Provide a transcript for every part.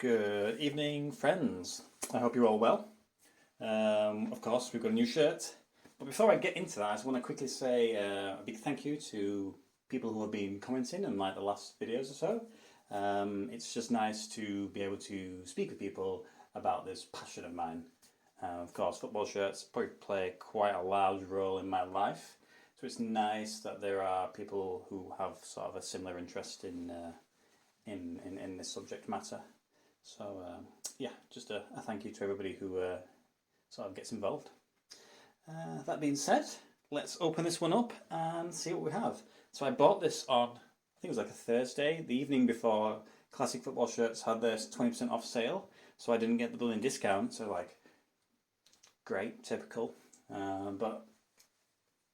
Good evening, friends. I hope you're all well. Of course, we've got a new shirt. But before I get into that, I just want to quickly say a big thank you to people who have been commenting on the last videos or so. It's just nice to be able to speak with people about this passion of mine. Of course, football shirts probably play quite a large role in my life. So it's nice that there are people who have sort of a similar interest in this subject matter. So yeah, just a thank you to everybody who sort of gets involved. That being said, let's open this one up and see what we have. So I bought this on, I think it was like a Thursday, the evening before Classic Football Shirts had their 20% off sale. So I didn't get the building discount, so like, great, typical. But,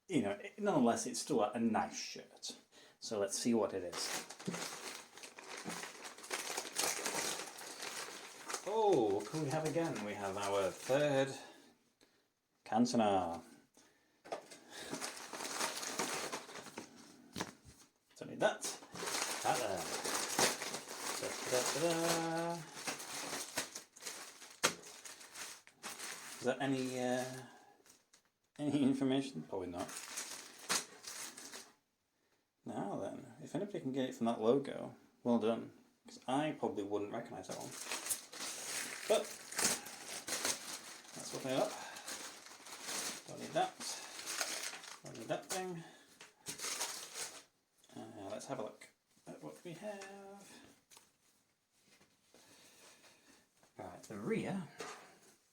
you know, nonetheless, it's still a nice shirt. So let's see what it is. Oh, what can we have again? We have our third Cantona. Don't need that. That there. Da, da, da, da. Is that any information? Probably not. Now then, if anybody can get it from that logo, well done. Because I probably wouldn't recognise that one. But let's open it up. Don't need that. Don't need that thing. Let's have a look at what we have. Right, the rear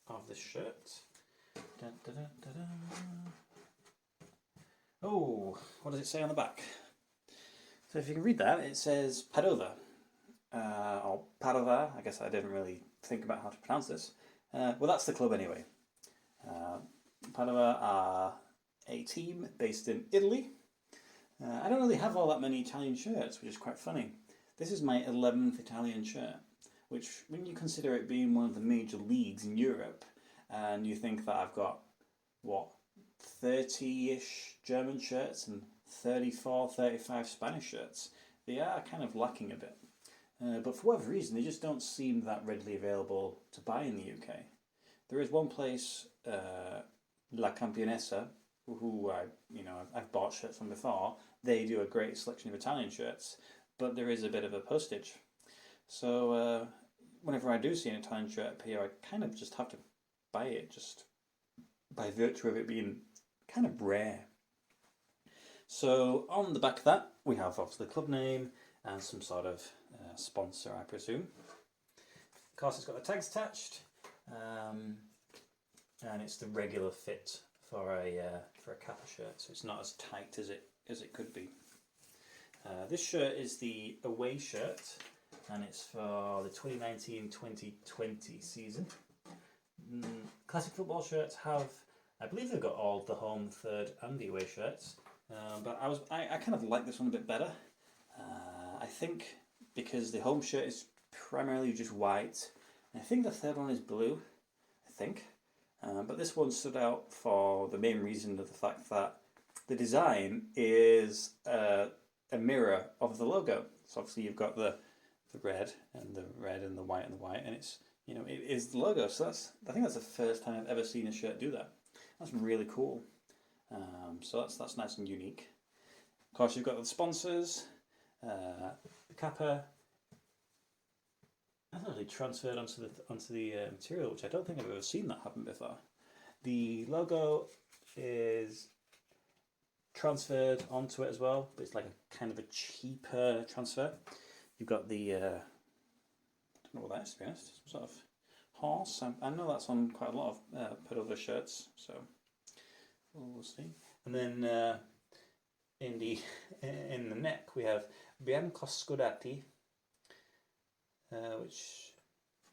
of this shirt. Da, da, da, da, da. Oh, what does it say on the back? So if you can read that, it says Padova. Or Padova, I guess I didn't really think about how to pronounce this. Well, that's the club anyway. Padova are a team based in Italy. I don't really have all that many Italian shirts, which is quite funny. This is my 11th Italian shirt, which when you consider it being one of the major leagues in Europe, and you think that I've got, what, 30-ish German shirts and 34, 35 Spanish shirts, they are kind of lacking a bit. But for whatever reason, they just don't seem that readily available to buy in the UK. There is one place, La Campionessa, who I've bought shirts from before. They do a great selection of Italian shirts, but there is a bit of a postage. So whenever I do see an Italian shirt appear, I kind of just have to buy it, just by virtue of it being kind of rare. So on the back of that, we have obviously the club name and some sort of sponsor, I presume. Of course, it's got the tags attached, and it's the regular fit for a Kappa shirt, so it's not as tight as it could be. This shirt is the away shirt, and it's for the 2019-2020 season. Classic Football Shirts have, I believe they've got all the home, third, and the away shirts, but I kind of like this one a bit better. I think because the home shirt is primarily just white, and I think the third one is blue, I think. But this one stood out for the main reason of the fact that the design is a mirror of the logo. So obviously you've got the red and the red and the white, and it's, you know, it is the logo. So I think that's the first time I've ever seen a shirt do that. That's really cool. So that's nice and unique. Of course, you've got the sponsors. The Kappa that's actually transferred onto the material, which I don't think I've ever seen that happen before. The logo is transferred onto it as well, but it's like a kind of a cheaper transfer. You've got the I don't know what that is, to be honest, some sort of horse. I know that's on quite a lot of Padova shirts, so we'll see. And then in the neck we have Bianco Scudati, which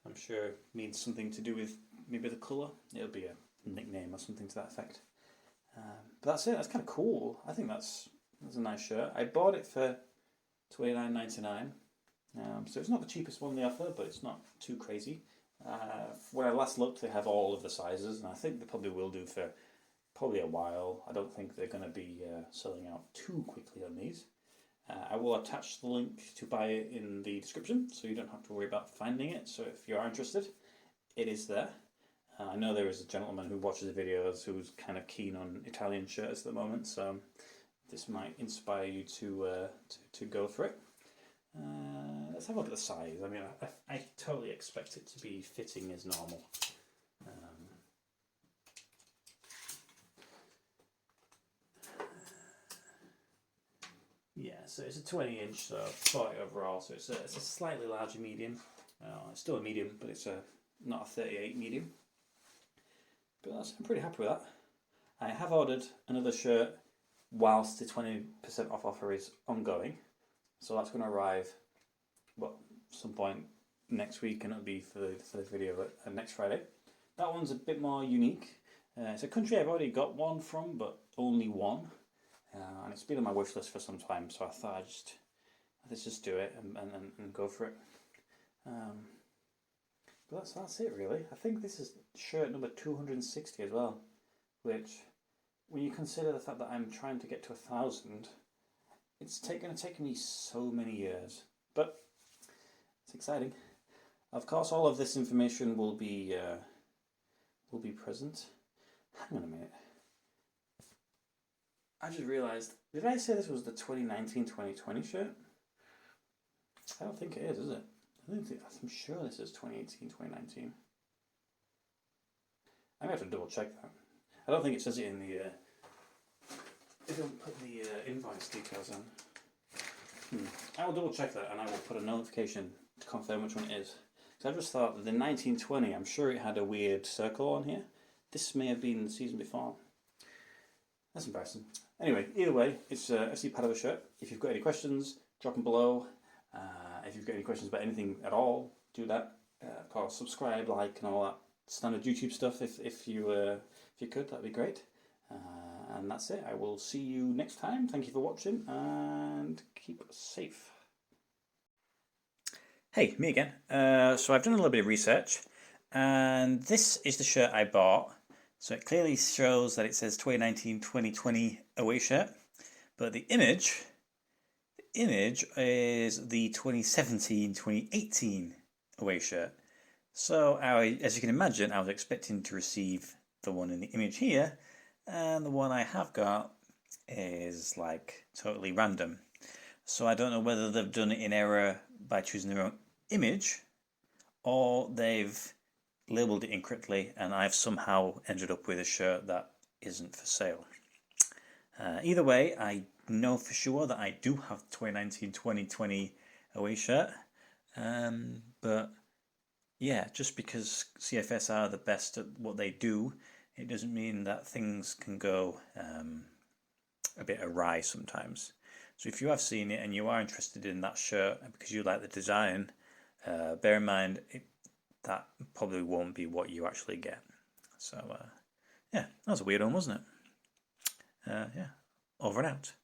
I'm sure means something to do with maybe the colour. It'll be a nickname or something to that effect. But that's it. That's kind of cool. I think that's a nice shirt. I bought it for $29.99. So it's not the cheapest one they offer, but it's not too crazy. When I last looked, they have all of the sizes, and I think they probably will do for probably a while. I don't think they're going to be selling out too quickly on these. I will attach the link to buy it in the description, so you don't have to worry about finding it. So if you are interested, it is there. I know there is a gentleman who watches the videos who's kind of keen on Italian shirts at the moment, so this might inspire you to go for it. Let's have a look at the size. I mean, I totally expect it to be fitting as normal. Yeah, so it's a 20-inch, so 40 overall, so it's a slightly larger medium. It's still a medium, but it's not a 38 medium. But I'm pretty happy with that. I have ordered another shirt whilst the 20% off offer is ongoing. So that's going to arrive, some point next week, and it'll be for the video next Friday. That one's a bit more unique. It's a country I've already got one from, but only one. And it's been on my wish list for some time, so I thought let's just do it and go for it. But that's it really. I think this is shirt number 260 as well, which, when you consider the fact that I'm trying to get to 1,000, it's going to take me so many years. But it's exciting. Of course, all of this information will be present. Hang on a minute. I just realised, did I say this was the 2019-2020 shirt? I don't think it is it? I'm sure this is 2018-2019. I'm going to have to double check that. I don't think it says it in the... They don't put the invoice details on. I will double check that, and I will put a notification to confirm which one it is. Because I just thought that the 1920, I'm sure it had a weird circle on here. This may have been the season before. That's embarrassing. Anyway, either way, it's a FC Padova shirt. If you've got any questions, drop them below. If you've got any questions about anything at all, do that. Of course, subscribe, like, and all that standard YouTube stuff. If you could, that'd be great. And that's it. I will see you next time. Thank you for watching, and keep safe. Hey, me again. So I've done a little bit of research, and this is the shirt I bought. So it clearly shows that it says 2019-2020 away shirt, but the image is the 2017-2018 away shirt. So as you can imagine, I was expecting to receive the one in the image here, and the one I have got is like totally random. So I don't know whether they've done it in error by choosing the wrong image, or they've labelled it incorrectly and I've somehow ended up with a shirt that isn't for sale. Either way, I know for sure that I do have the 2019-2020 away shirt, but yeah, just because CFS are the best at what they do, it doesn't mean that things can go a bit awry sometimes. So if you have seen it and you are interested in that shirt because you like the design, bear in mind that probably won't be what you actually get. So yeah, that was a weird one, wasn't it? Yeah, over and out.